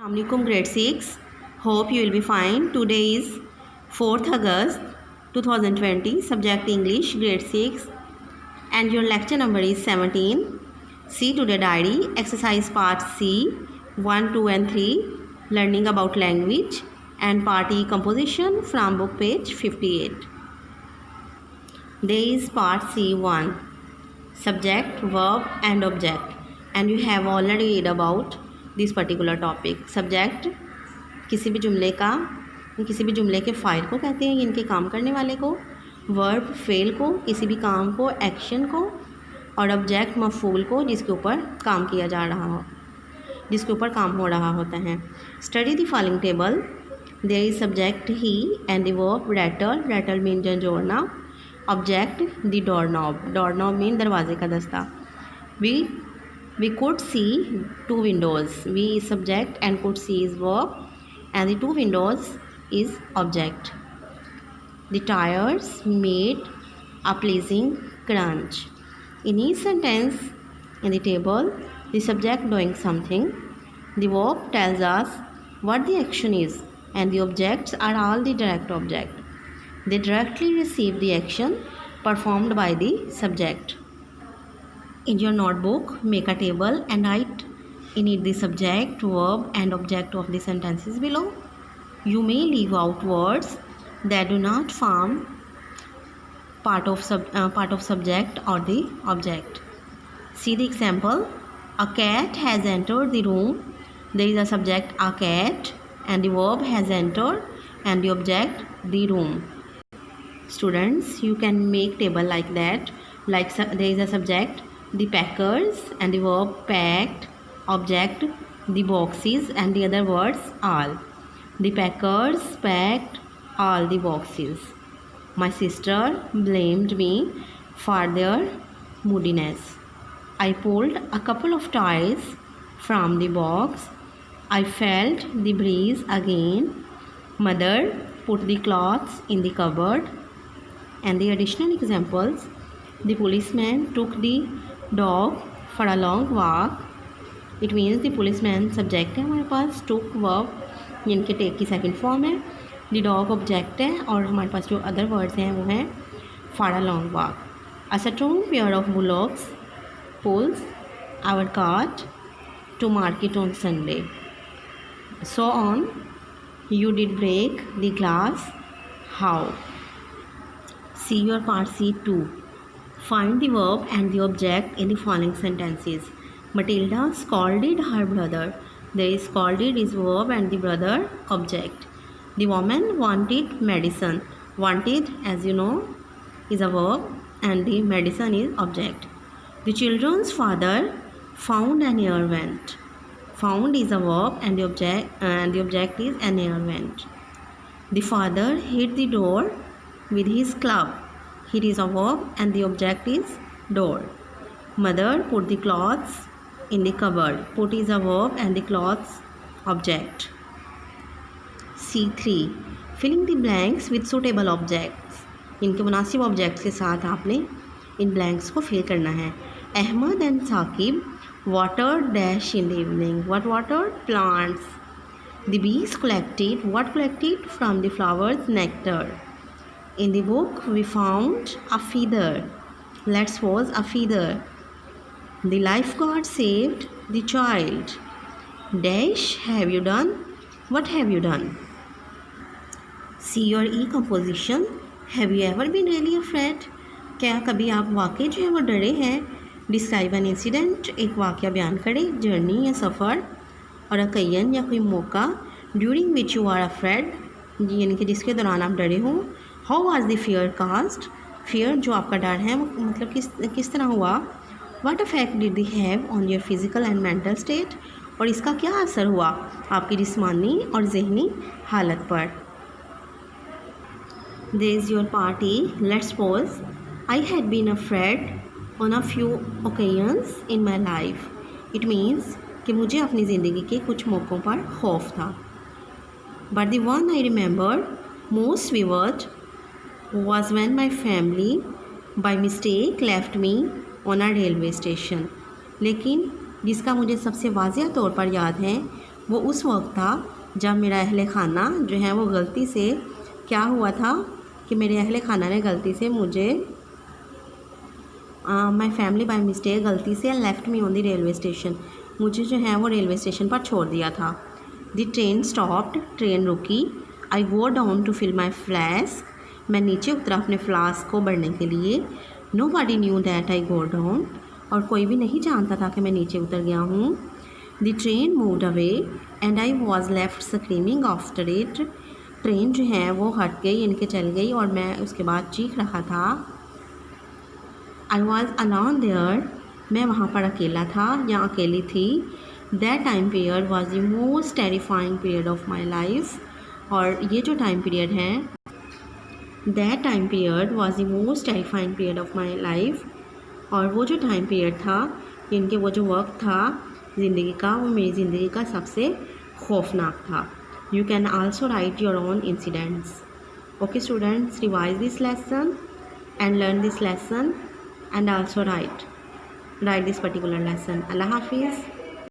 Assalamualaikum grade 6. Hope you will be fine. Today is 4th August 2020. Subject English grade 6 and your lecture number is 17. See today diary exercise part C 1, 2 and 3 learning about language and part E composition from book page 58. There is part C1 subject, verb and object and you have already read about this particular topic. Subject किसी भी जुमले के file को कहते हैं, इनके काम करने वाले को. वर्ब फेल को, किसी भी काम को, एक्शन को. और ऑब्जेक्ट मफूल को, जिसके ऊपर काम किया जा रहा हो, जिसके ऊपर काम हो रहा होता है. Study the following table. There is subject he and the verb rattle. Rattle mean झंझोड़ना. Object the door knob. Door knob mean दरवाजे का दस्ता. We could see two windows. We is subject and could see is verb and the two windows is object. The tires made a pleasing crunch. In each sentence in the table, the subject doing something. The verb tells us what the action is and the objects are all the direct object. They directly receive the action performed by the subject. In your notebook, make a table and write in it the subject, verb and object of the sentences below. You may leave out words that do not form part of subject or the object. See the example. A cat has entered the room. There is a subject, a cat, and the verb has entered and the object, the room. Students, you can make table like that. Like there is a subject, the packers, and the verb packed, object the boxes and the other words all. The packers packed all the boxes. My sister blamed me for their moodiness. I pulled a couple of toys from the box. I felt the breeze again. Mother put the clothes in the cupboard. And the additional examples. The policeman took the dog for a long walk. It means the policeman subject है हमारे पास. took verb जिनके take की second form है. the dog object है और हमारे पास जो other words हैं वो हैं for a long walk. A strong pair of bullocks pulls our cart to market on Sunday. So on. You did break the glass. How? See your part C2. Find the verb and the object in the following sentences. Matilda scolded her brother. There is scolded is verb and the brother object. The woman wanted medicine. Wanted, as you know, is a verb and the medicine is object. The children's father found an air vent. Found is a verb and the object is an air vent. The father hit the door with his club. Hit is a verb and the object is door. Mother put the clothes in the cupboard. Put is a verb and the clothes object. C3. Filling the blanks with suitable objects. इनके मुनासिब objects के साथ आपने इन blanks को fill करना है. Ahmad and Saqib watered dash in the evening. What watered? Plants. The bees collected. What collected? From the flowers nectar. In the book we found a feather. Let's suppose a feather. The lifeguard saved the child. Dash have you done? What have you done? See your E composition. Have you ever been really afraid? क्या कभी आप वाकई जो है वो डरे हैं? Describe an incident. एक वाक़या बयान करें. जर्नी या सफ़र. और अकयन या कोई मौका. During which you are afraid यानी कि जिसके दौरान आप डरे हों. How was the fear caused. Fear जो आपका डर है वो मतलब किस तरह हुआ. What effect did they have on your physical and mental state. और इसका क्या असर हुआ आपकी जिस्मानी और जहनी हालत पर. There is your part E. Let's suppose I had been afraid on a few occasions in my life. It means कि मुझे अपनी ज़िंदगी के कुछ मौक़ों पर खौफ था. But the one I remember most weird was when my family by mistake left me on a railway station. लेकिन जिसका मुझे सबसे वाज़िया तौर पर याद है वो उस वक्त था जब मेरा अहले खाना जो है वो गलती से क्या हुआ था कि मेरे अहले खाना ने गलती से मुझे माई फैमिली बाय मिस्टेक गलती से left me on the railway station, मुझे जो है वो रेलवे स्टेशन पर छोड़ दिया था। द ट्रेन स्टॉप्ड, ट्रेन रुकी। I go down to fill my flask, मैं नीचे उतरा अपने फ्लास्क को भरने के लिए। Nobody knew that I go down, और कोई भी नहीं जानता था कि मैं नीचे उतर गया हूँ। The train moved away and I was left screaming after it, train जो है वो हट गई, इनके चल गई और मैं उसके बाद चीख रहा था। आई वॉज अलोन देयर, मैं वहाँ पर अकेला था या अकेली थी। That time period was the most terrifying period of my life, और ये जो टाइम पीरियड है, that time period was the most terrifying period of my life, और वो जो टाइम पीरियड था, इनके वो जो वक्त था ज़िंदगी का, वो मेरी ज़िंदगी का सबसे खौफनाक था। You can also right your own incidents. Okay students, revise this lesson and learn this lesson and also write this particular lesson. Allah Hafiz.